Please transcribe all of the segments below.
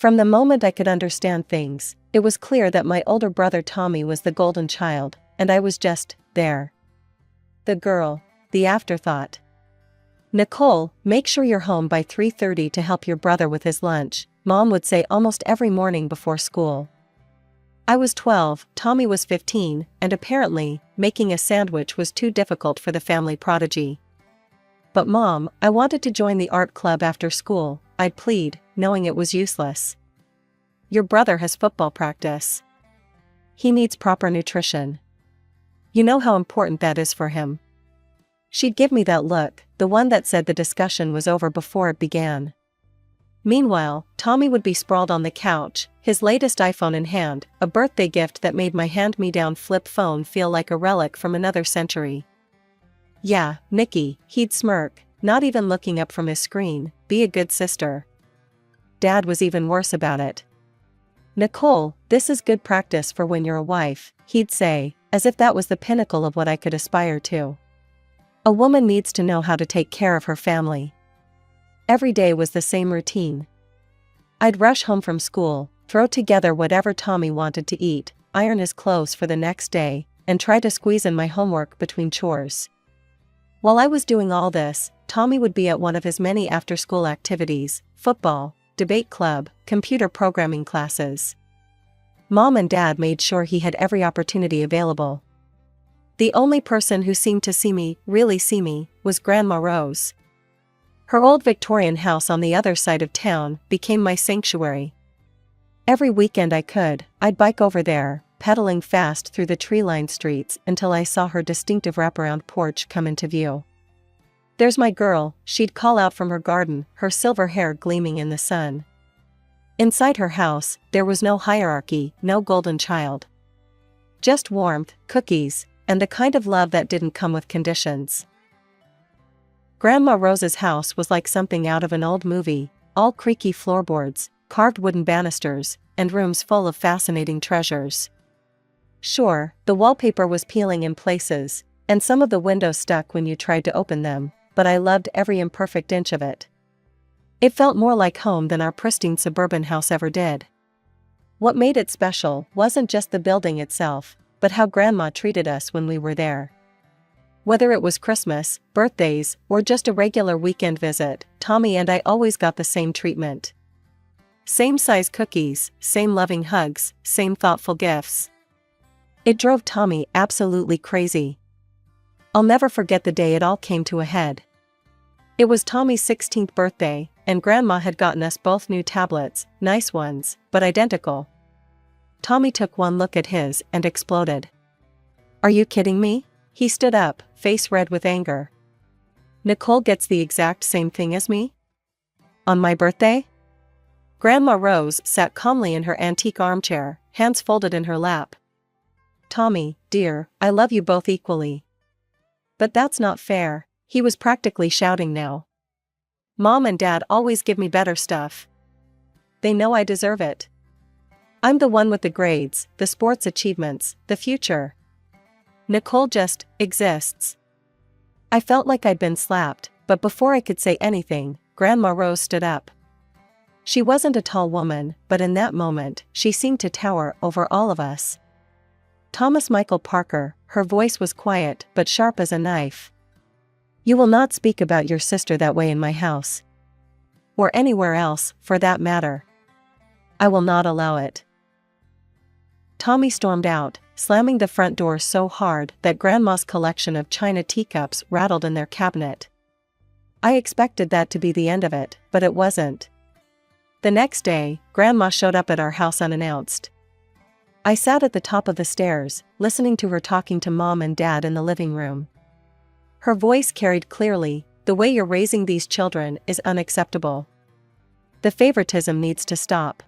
From the moment I could understand things, it was clear that my older brother Tommy was the golden child, and I was just there. The girl, the afterthought. "Nicole, make sure you're home by 3:30 to help your brother with his lunch," Mom would say almost every morning before school. I was 12, Tommy was 15, and apparently, making a sandwich was too difficult for the family prodigy. "But Mom, I wanted to join the art club after school," I'd plead, knowing it was useless. "Your brother has football practice. He needs proper nutrition. You know how important that is for him." She'd give me that look, the one that said the discussion was over before it began. Meanwhile, Tommy would be sprawled on the couch, his latest iPhone in hand, a birthday gift that made my hand-me-down flip phone feel like a relic from another century. "Yeah, Nikki," he'd smirk, not even looking up from his screen, "be a good sister." Dad was even worse about it. "Nicole, this is good practice for when you're a wife," he'd say, as if that was the pinnacle of what I could aspire to. A woman needs to know how to take care of her family. Every day was the same routine. I'd rush home from school, throw together whatever Tommy wanted to eat, iron his clothes for the next day, and try to squeeze in my homework between chores. While I was doing all this, Tommy would be at one of his many after-school activities: football, debate club, computer programming classes. Mom and Dad made sure he had every opportunity available. The only person who seemed to really see me, was Grandma Rose. Her old Victorian house on the other side of town became my sanctuary. Every weekend I'd bike over there, pedaling fast through the tree-lined streets until I saw her distinctive wraparound porch come into view. "There's my girl," she'd call out from her garden, her silver hair gleaming in the sun. Inside her house, there was no hierarchy, no golden child. Just warmth, cookies, and the kind of love that didn't come with conditions. Grandma Rose's house was like something out of an old movie, all creaky floorboards, carved wooden banisters, and rooms full of fascinating treasures. Sure, the wallpaper was peeling in places, and some of the windows stuck when you tried to open them, but I loved every imperfect inch of it. It felt more like home than our pristine suburban house ever did. What made it special wasn't just the building itself, but how Grandma treated us when we were there. Whether it was Christmas, birthdays, or just a regular weekend visit, Tommy and I always got the same treatment. Same size cookies, same loving hugs, same thoughtful gifts. It drove Tommy absolutely crazy. I'll never forget the day it all came to a head. It was Tommy's 16th birthday, and Grandma had gotten us both new tablets, nice ones, but identical. Tommy took one look at his and exploded. "Are you kidding me?" He stood up, face red with anger. "Nicole gets the exact same thing as me? On my birthday?" Grandma Rose sat calmly in her antique armchair, hands folded in her lap. "Tommy, dear, I love you both equally. But that's not fair," he was practically shouting now. "Mom and Dad always give me better stuff. They know I deserve it. I'm the one with the grades, the sports achievements, the future. Nicole just exists." I felt like I'd been slapped, but before I could say anything, Grandma Rose stood up. She wasn't a tall woman, but in that moment, she seemed to tower over all of us. Thomas Michael Parker, her voice was quiet but sharp as a knife. "You will not speak about your sister that way in my house. Or anywhere else, for that matter. I will not allow it." Tommy stormed out, slamming the front door so hard that Grandma's collection of china teacups rattled in their cabinet. I expected that to be the end of it, but it wasn't. The next day, Grandma showed up at our house unannounced. I sat at the top of the stairs, listening to her talking to Mom and Dad in the living room. Her voice carried clearly, "The way you're raising these children is unacceptable. The favoritism needs to stop."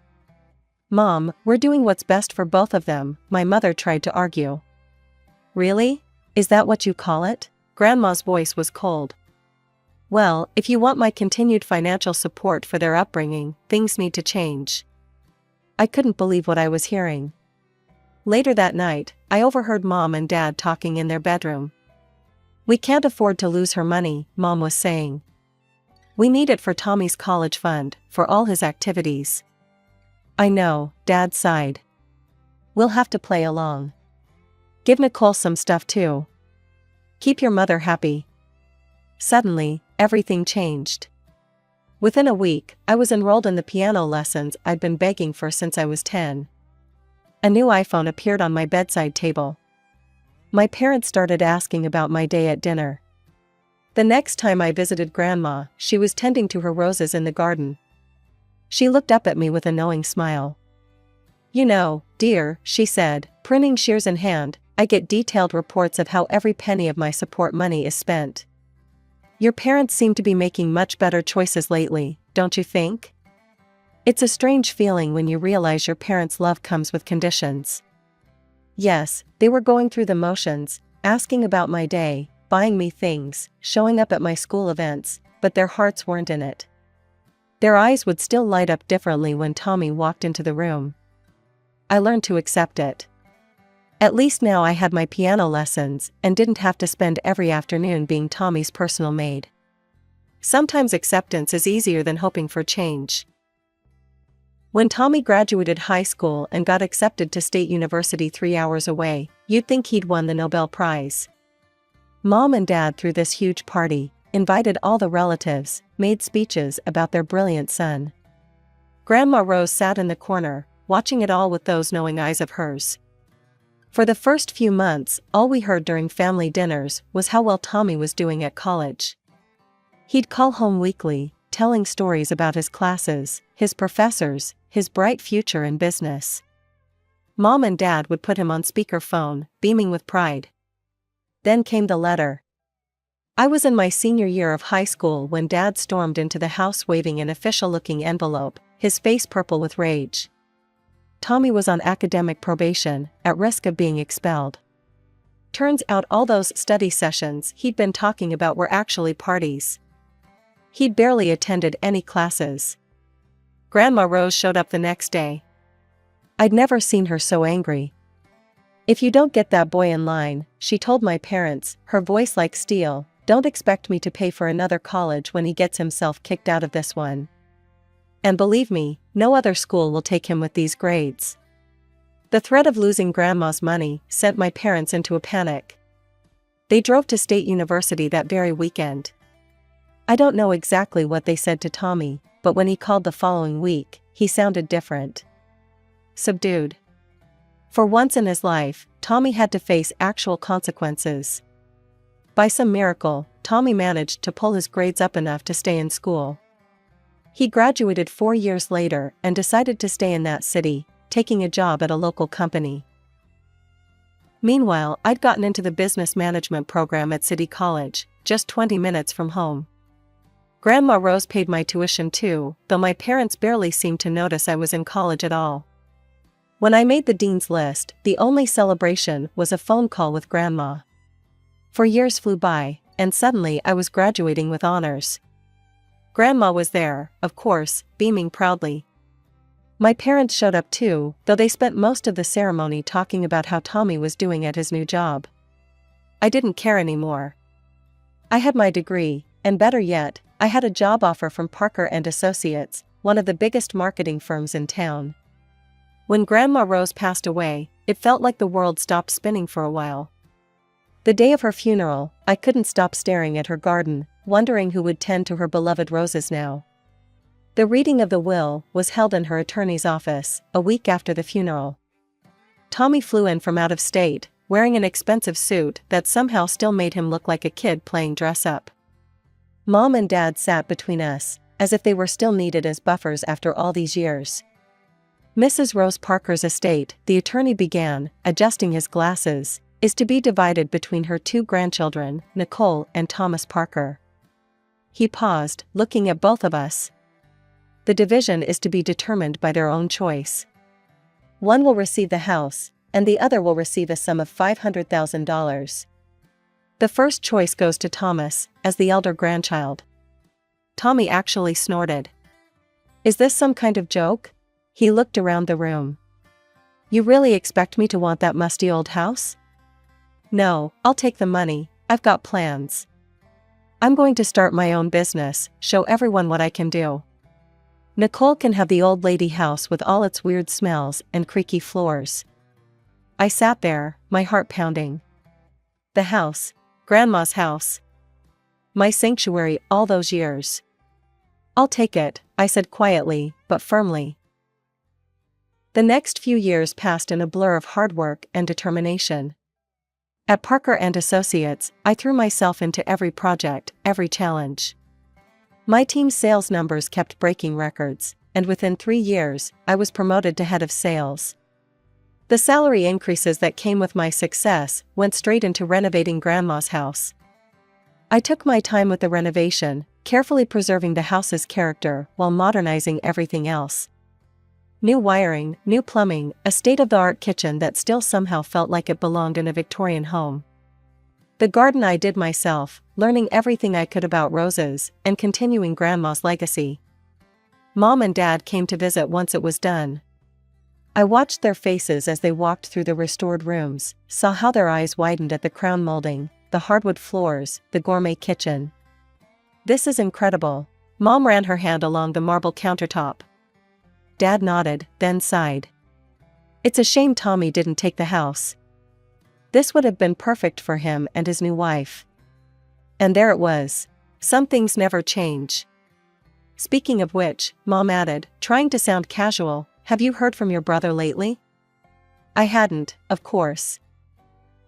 "Mom, we're doing what's best for both of them," my mother tried to argue. "Really? Is that what you call it?" Grandma's voice was cold. "Well, if you want my continued financial support for their upbringing, things need to change." I couldn't believe what I was hearing. Later that night, I overheard Mom and Dad talking in their bedroom. "We can't afford to lose her money," Mom was saying. "We need it for Tommy's college fund, for all his activities. I know, Dad sighed. We'll have to play along. Give Nicole some stuff too. Keep your mother happy. Suddenly, everything changed. Within a week, I was enrolled in the piano lessons I'd been begging for since I was 10. A new iPhone appeared on my bedside table. My parents started asking about my day at dinner. The next time I visited Grandma, she was tending to her roses in the garden. She looked up at me with a knowing smile. You know, dear, she said, printing shears in hand, I get detailed reports of how every penny of my support money is spent. Your parents seem to be making much better choices lately, don't you think? It's a strange feeling when you realize your parents' love comes with conditions. Yes, they were going through the motions, asking about my day, buying me things, showing up at my school events, but their hearts weren't in it. Their eyes would still light up differently when Tommy walked into the room. I learned to accept it. At least now I had my piano lessons and didn't have to spend every afternoon being Tommy's personal maid. Sometimes acceptance is easier than hoping for change. When Tommy graduated high school and got accepted to State University 3 hours away, you'd think he'd won the Nobel Prize. Mom and Dad threw this huge party, invited all the relatives, made speeches about their brilliant son. Grandma Rose sat in the corner, watching it all with those knowing eyes of hers. For the first few months, all we heard during family dinners was how well Tommy was doing at college. He'd call home weekly, telling stories about his classes, his professors, his bright future in business. Mom and Dad would put him on speakerphone, beaming with pride. Then came the letter. I was in my senior year of high school when Dad stormed into the house waving an official-looking envelope, his face purple with rage. Tommy was on academic probation, at risk of being expelled. Turns out all those study sessions he'd been talking about were actually parties. He'd barely attended any classes. Grandma Rose showed up the next day. I'd never seen her so angry. If you don't get that boy in line, she told my parents, her voice like steel, don't expect me to pay for another college when he gets himself kicked out of this one. And believe me, no other school will take him with these grades. The threat of losing Grandma's money sent my parents into a panic. They drove to State University that very weekend. I don't know exactly what they said to Tommy, but when he called the following week, he sounded different. Subdued. For once in his life, Tommy had to face actual consequences. By some miracle, Tommy managed to pull his grades up enough to stay in school. He graduated 4 years later and decided to stay in that city, taking a job at a local company. Meanwhile, I'd gotten into the business management program at City College, just 20 minutes from home. Grandma Rose paid my tuition too, though my parents barely seemed to notice I was in college at all. When I made the dean's list, the only celebration was a phone call with Grandma. 4 years flew by, and suddenly I was graduating with honors. Grandma was there, of course, beaming proudly. My parents showed up too, though they spent most of the ceremony talking about how Tommy was doing at his new job. I didn't care anymore. I had my degree, and better yet, I had a job offer from Parker and Associates, one of the biggest marketing firms in town. When Grandma Rose passed away, it felt like the world stopped spinning for a while. The day of her funeral, I couldn't stop staring at her garden, wondering who would tend to her beloved roses now. The reading of the will was held in her attorney's office, a week after the funeral. Tommy flew in from out of state, wearing an expensive suit that somehow still made him look like a kid playing dress-up. Mom and Dad sat between us, as if they were still needed as buffers after all these years. Mrs. Rose Parker's estate, the attorney began, adjusting his glasses, is to be divided between her 2 grandchildren, Nicole and Thomas Parker. He paused, looking at both of us. The division is to be determined by their own choice. One will receive the house, and the other will receive a sum of $500,000. The first choice goes to Thomas, as the elder grandchild. Tommy actually snorted. Is this some kind of joke? He looked around the room. You really expect me to want that musty old house? No, I'll take the money, I've got plans. I'm going to start my own business, show everyone what I can do. Nicole can have the old lady house with all its weird smells and creaky floors. I sat there, my heart pounding. The house. Grandma's house. My sanctuary all those years. I'll take it, I said quietly, but firmly. The next few years passed in a blur of hard work and determination. At Parker and Associates, I threw myself into every project, every challenge. My team's sales numbers kept breaking records, and within 3 years, I was promoted to head of sales. The salary increases that came with my success went straight into renovating Grandma's house. I took my time with the renovation, carefully preserving the house's character while modernizing everything else. New wiring, new plumbing, a state-of-the-art kitchen that still somehow felt like it belonged in a Victorian home. The garden I did myself, learning everything I could about roses, and continuing Grandma's legacy. Mom and Dad came to visit once it was done. I watched their faces as they walked through the restored rooms, saw how their eyes widened at the crown molding, the hardwood floors, the gourmet kitchen. This is incredible. Mom ran her hand along the marble countertop. Dad nodded, then sighed. It's a shame Tommy didn't take the house. This would have been perfect for him and his new wife. And there it was. Some things never change. Speaking of which, Mom added, trying to sound casual, have you heard from your brother lately? I hadn't, of course.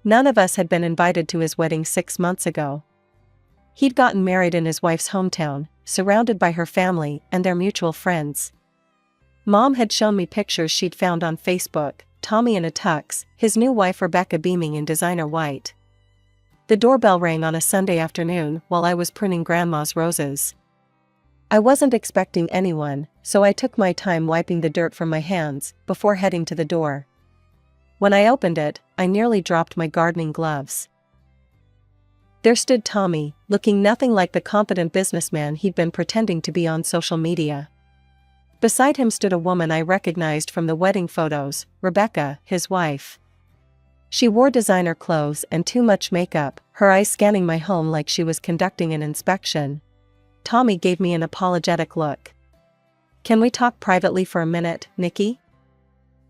None of us had been invited to his wedding 6 months ago. He'd gotten married in his wife's hometown, surrounded by her family and their mutual friends. Mom had shown me pictures she'd found on Facebook, Tommy in a tux, his new wife Rebecca beaming in designer white. The doorbell rang on a Sunday afternoon while I was pruning Grandma's roses. I wasn't expecting anyone, so I took my time wiping the dirt from my hands before heading to the door. When I opened it, I nearly dropped my gardening gloves. There stood Tommy, looking nothing like the confident businessman he'd been pretending to be on social media. Beside him stood a woman I recognized from the wedding photos, Rebecca, his wife. She wore designer clothes and too much makeup, her eyes scanning my home like she was conducting an inspection. Tommy gave me an apologetic look. Can we talk privately for a minute, Nikki?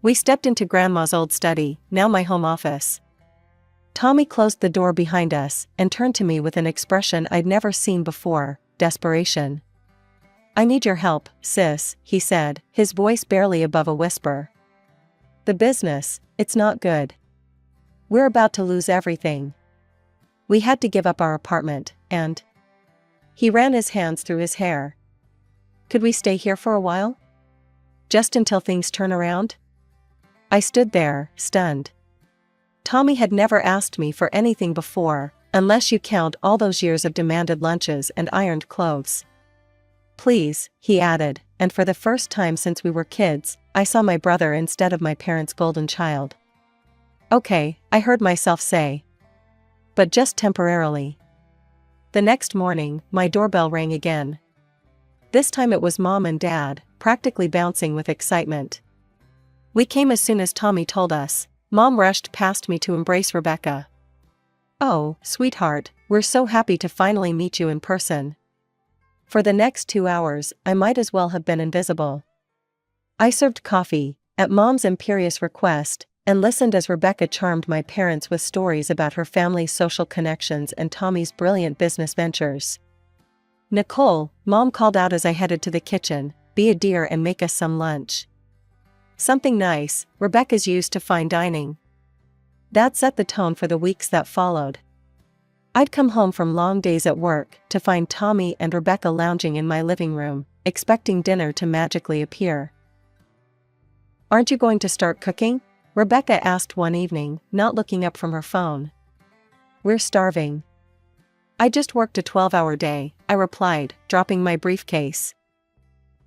We stepped into Grandma's old study, now my home office. Tommy closed the door behind us and turned to me with an expression I'd never seen before, desperation. I need your help, sis, he said, his voice barely above a whisper. The business, it's not good. We're about to lose everything. We had to give up our apartment, and... He ran his hands through his hair. Could we stay here for a while? Just until things turn around? I stood there, stunned. Tommy had never asked me for anything before, unless you count all those years of demanded lunches and ironed clothes. Please, he added, and for the first time since we were kids, I saw my brother instead of my parents' golden child. Okay, I heard myself say. But just temporarily. The next morning, my doorbell rang again. This time it was Mom and Dad, practically bouncing with excitement. We came as soon as Tommy told us. Mom rushed past me to embrace Rebecca. Oh, sweetheart, we're so happy to finally meet you in person. For the next 2 hours, I might as well have been invisible. I served coffee, at Mom's imperious request, and listened as Rebecca charmed my parents with stories about her family's social connections and Tommy's brilliant business ventures. Nicole, Mom called out as I headed to the kitchen, be a dear and make us some lunch. Something nice, Rebecca's used to fine dining. That set the tone for the weeks that followed. I'd come home from long days at work to find Tommy and Rebecca lounging in my living room, expecting dinner to magically appear. Aren't you going to start cooking? Rebecca asked one evening, not looking up from her phone. We're starving. I just worked a 12-hour day, I replied, dropping my briefcase.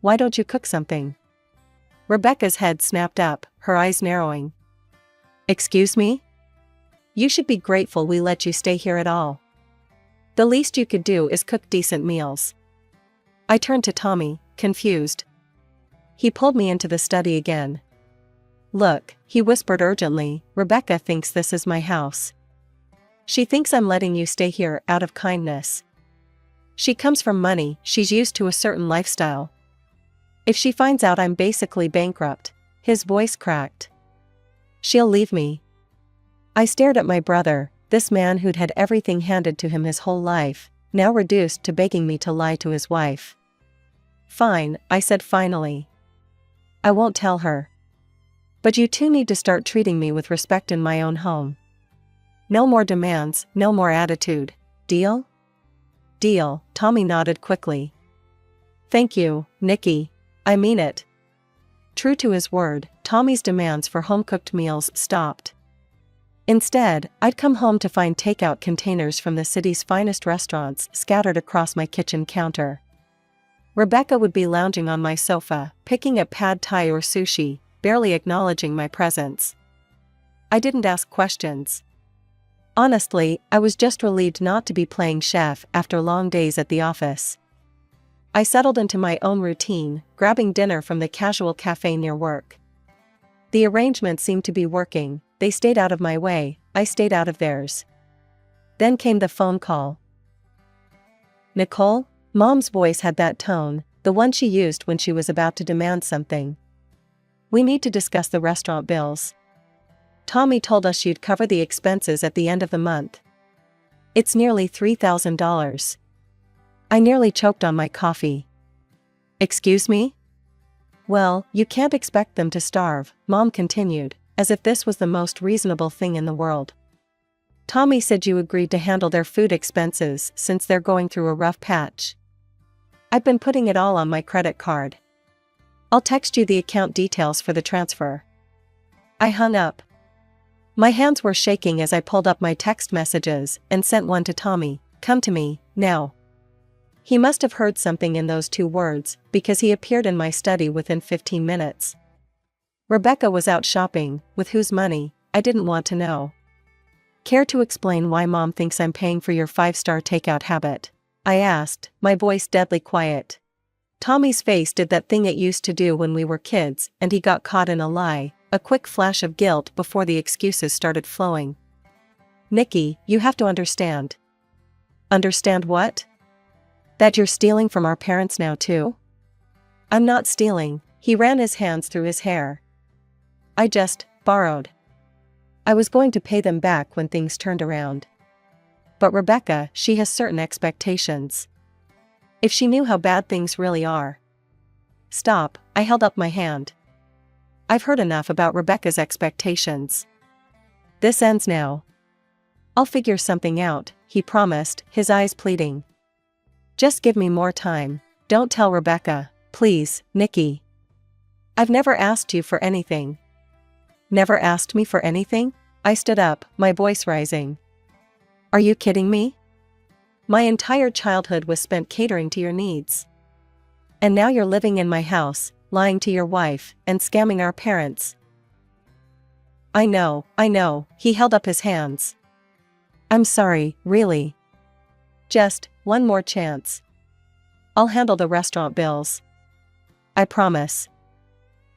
Why don't you cook something? Rebecca's head snapped up, her eyes narrowing. Excuse me? You should be grateful we let you stay here at all. The least you could do is cook decent meals. I turned to Tommy, confused. He pulled me into the study again. Look, he whispered urgently, Rebecca thinks this is my house. She thinks I'm letting you stay here out of kindness. She comes from money, she's used to a certain lifestyle. If she finds out I'm basically bankrupt, his voice cracked. She'll leave me. I stared at my brother, this man who'd had everything handed to him his whole life, now reduced to begging me to lie to his wife. Fine, I said finally. I won't tell her. But you two need to start treating me with respect in my own home. No more demands, no more attitude. Deal? Deal, Tommy nodded quickly. Thank you, Nikki. I mean it. True to his word, Tommy's demands for home-cooked meals stopped. Instead, I'd come home to find takeout containers from the city's finest restaurants scattered across my kitchen counter. Rebecca would be lounging on my sofa, picking at pad thai or sushi, barely acknowledging my presence. I didn't ask questions. Honestly, I was just relieved not to be playing chef after long days at the office. I settled into my own routine, grabbing dinner from the casual cafe near work. The arrangement seemed to be working. They stayed out of my way, I stayed out of theirs. Then came the phone call. Nicole? Mom's voice had that tone, the one she used when she was about to demand something. We need to discuss the restaurant bills. Tommy told us you'd cover the expenses at the end of the month. It's nearly $3,000. I nearly choked on my coffee. Excuse me? Well, you can't expect them to starve, Mom continued, as if this was the most reasonable thing in the world. Tommy said you agreed to handle their food expenses since they're going through a rough patch. I've been putting it all on my credit card. I'll text you the account details for the transfer. I hung up. My hands were shaking as I pulled up my text messages and sent one to Tommy. Come to me, now. He must have heard something in those 2 words, because he appeared in my study within 15 minutes. Rebecca was out shopping, with whose money, I didn't want to know. Care to explain why Mom thinks I'm paying for your 5-star takeout habit? I asked, my voice deadly quiet. Tommy's face did that thing it used to do when we were kids, and he got caught in a lie, a quick flash of guilt before the excuses started flowing. Nikki, you have to understand. Understand what? That you're stealing from our parents now too? I'm not stealing, he ran his hands through his hair. I just borrowed. I was going to pay them back when things turned around. But Rebecca, she has certain expectations. If she knew how bad things really are. Stop, I held up my hand. I've heard enough about Rebecca's expectations. This ends now. I'll figure something out, he promised, his eyes pleading. Just give me more time, don't tell Rebecca, please, Nikki. I've never asked you for anything. Never asked me for anything? I stood up, my voice rising. Are you kidding me? My entire childhood was spent catering to your needs. And now you're living in my house, lying to your wife, and scamming our parents. I know, he held up his hands. I'm sorry, really. Just one more chance. I'll handle the restaurant bills. I promise.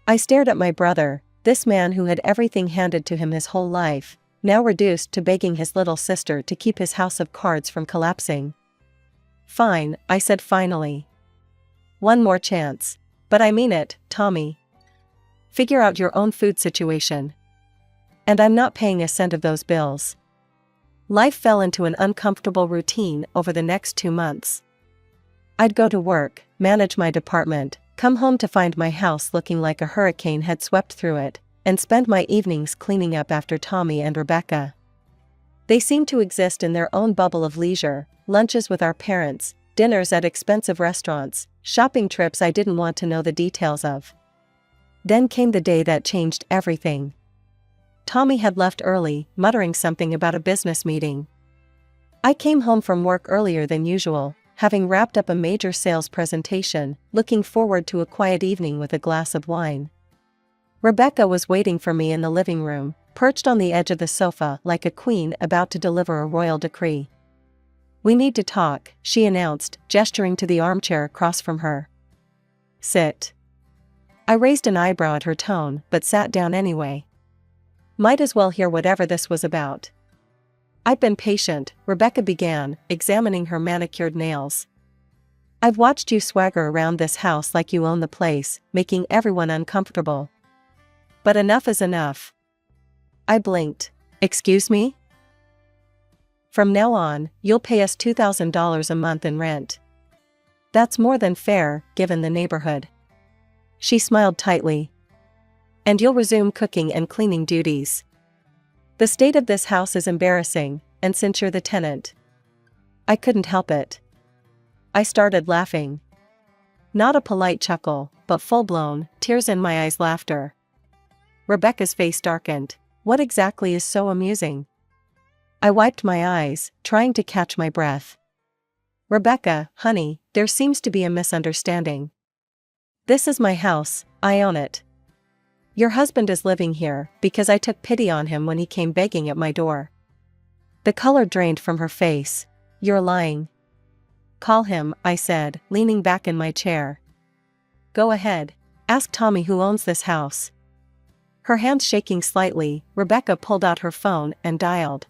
I stared at my brother, this man who had everything handed to him his whole life, now reduced to begging his little sister to keep his house of cards from collapsing. Fine, I said finally. One more chance. But I mean it, Tommy. Figure out your own food situation. And I'm not paying a cent of those bills. Life fell into an uncomfortable routine over the next 2 months. I'd go to work, manage my department, come home to find my house looking like a hurricane had swept through it, and spend my evenings cleaning up after Tommy and Rebecca. They seemed to exist in their own bubble of leisure, lunches with our parents, dinners at expensive restaurants, shopping trips I didn't want to know the details of. Then came the day that changed everything. Tommy had left early, muttering something about a business meeting. I came home from work earlier than usual, having wrapped up a major sales presentation, looking forward to a quiet evening with a glass of wine. Rebecca was waiting for me in the living room, perched on the edge of the sofa like a queen about to deliver a royal decree. We need to talk, she announced, gesturing to the armchair across from her. Sit. I raised an eyebrow at her tone, but sat down anyway. Might as well hear whatever this was about. I'd been patient, Rebecca began, examining her manicured nails. I've watched you swagger around this house like you own the place, making everyone uncomfortable. But enough is enough. I blinked. Excuse me? From now on, you'll pay us $2,000 a month in rent. That's more than fair, given the neighborhood. She smiled tightly. And you'll resume cooking and cleaning duties. The state of this house is embarrassing, and since you're the tenant. I couldn't help it. I started laughing. Not a polite chuckle, but full-blown, tears in my eyes laughter. Rebecca's face darkened. What exactly is so amusing? I wiped my eyes, trying to catch my breath. Rebecca, honey, there seems to be a misunderstanding. This is my house, I own it. Your husband is living here because I took pity on him when he came begging at my door. The color drained from her face. You're lying. Call him, I said, leaning back in my chair. Go ahead. Ask Tommy who owns this house. Her hands shaking slightly, Rebecca pulled out her phone and dialed.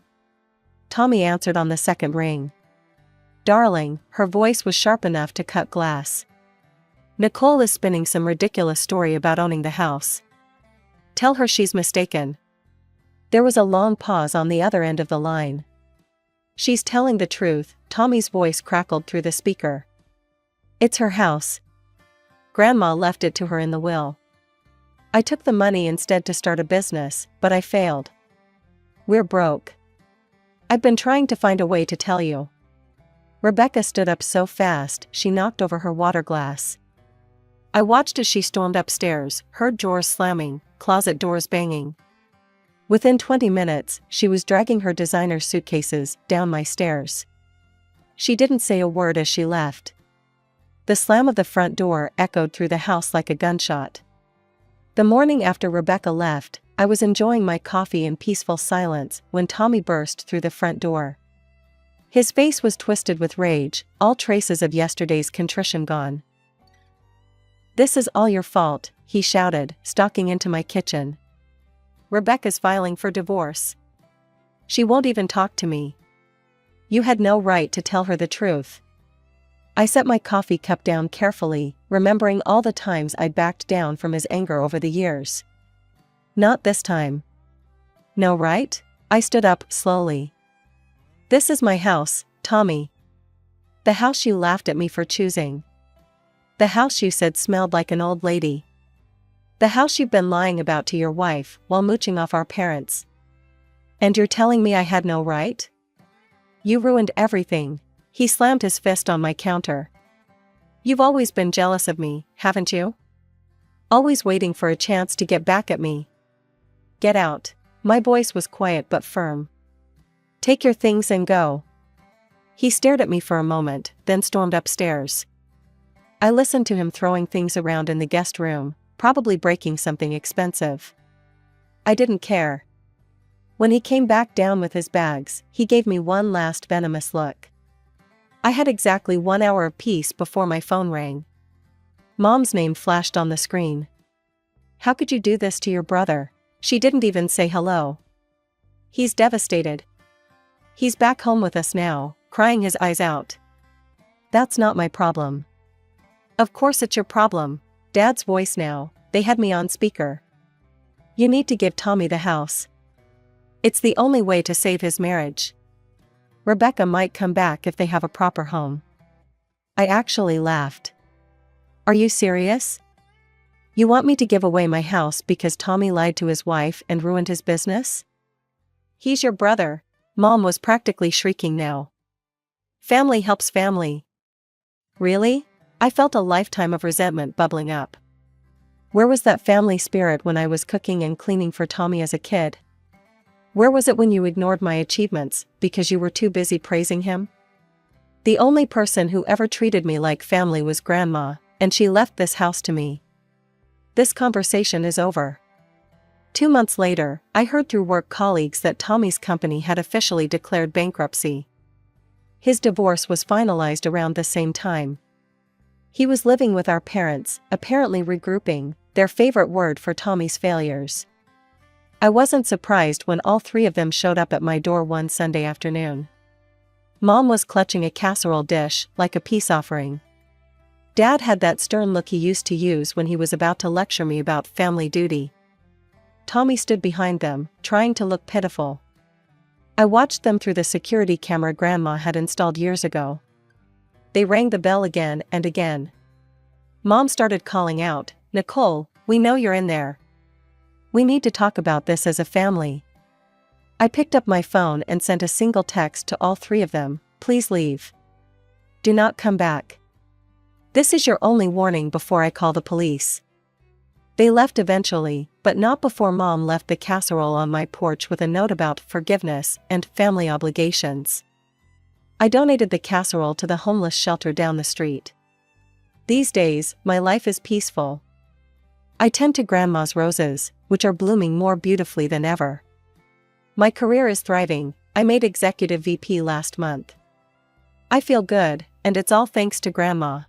Tommy answered on the second ring. Darling, her voice was sharp enough to cut glass. Nicole is spinning some ridiculous story about owning the house. Tell her she's mistaken. There was a long pause on the other end of the line. She's telling the truth, Tommy's voice crackled through the speaker. It's her house. Grandma left it to her in the will. I took the money instead to start a business, but I failed. We're broke. I've been trying to find a way to tell you. Rebecca stood up so fast she knocked over her water glass. I watched as she stormed upstairs, heard drawers slamming, closet doors banging. Within 20 minutes, she was dragging her designer suitcases down my stairs. She didn't say a word as she left. The slam of the front door echoed through the house like a gunshot. The morning after Rebecca left, I was enjoying my coffee in peaceful silence when Tommy burst through the front door. His face was twisted with rage, all traces of yesterday's contrition gone. This is all your fault, he shouted, stalking into my kitchen. Rebecca's filing for divorce. She won't even talk to me. You had no right to tell her the truth. I set my coffee cup down carefully, remembering all the times I'd backed down from his anger over the years. Not this time. No, right? I stood up slowly. This is my house, Tommy. The house you laughed at me for choosing. The house you said smelled like an old lady. The house you've been lying about to your wife while mooching off our parents. And you're telling me I had no right? You ruined everything. He slammed his fist on my counter. You've always been jealous of me, haven't you? Always waiting for a chance to get back at me. Get out. My voice was quiet but firm. Take your things and go. He stared at me for a moment, then stormed upstairs. I listened to him throwing things around in the guest room, probably breaking something expensive. I didn't care. When he came back down with his bags, he gave me one last venomous look. I had exactly 1 hour of peace before my phone rang. Mom's name flashed on the screen. How could you do this to your brother? She didn't even say hello. He's devastated. He's back home with us now, crying his eyes out. That's not my problem. Of course it's your problem. Dad's voice now. They had me on speaker. You need to give Tommy the house. It's the only way to save his marriage. Rebecca might come back if they have a proper home. I actually laughed. Are you serious? You want me to give away my house because Tommy lied to his wife and ruined his business? He's your brother. Mom was practically shrieking now. Family helps family. Really? I felt a lifetime of resentment bubbling up. Where was that family spirit when I was cooking and cleaning for Tommy as a kid? Where was it when you ignored my achievements because you were too busy praising him? The only person who ever treated me like family was Grandma, and she left this house to me. This conversation is over. 2 months later, I heard through work colleagues that Tommy's company had officially declared bankruptcy. His divorce was finalized around the same time. He was living with our parents, apparently regrouping, their favorite word for Tommy's failures. I wasn't surprised when all 3 of them showed up at my door one Sunday afternoon. Mom was clutching a casserole dish like a peace offering. Dad had that stern look he used to use when he was about to lecture me about family duty. Tommy stood behind them, trying to look pitiful. I watched them through the security camera Grandma had installed years ago. They rang the bell again and again. Mom started calling out, "Nicole, we know you're in there. We need to talk about this as a family." I picked up my phone and sent a single text to all three of them, "Please leave. Do not come back. This is your only warning before I call the police." They left eventually, but not before Mom left the casserole on my porch with a note about forgiveness and family obligations. I donated the casserole to the homeless shelter down the street. These days, my life is peaceful. I tend to Grandma's roses, which are blooming more beautifully than ever. My career is thriving. I made Executive VP last month. I feel good, and it's all thanks to Grandma.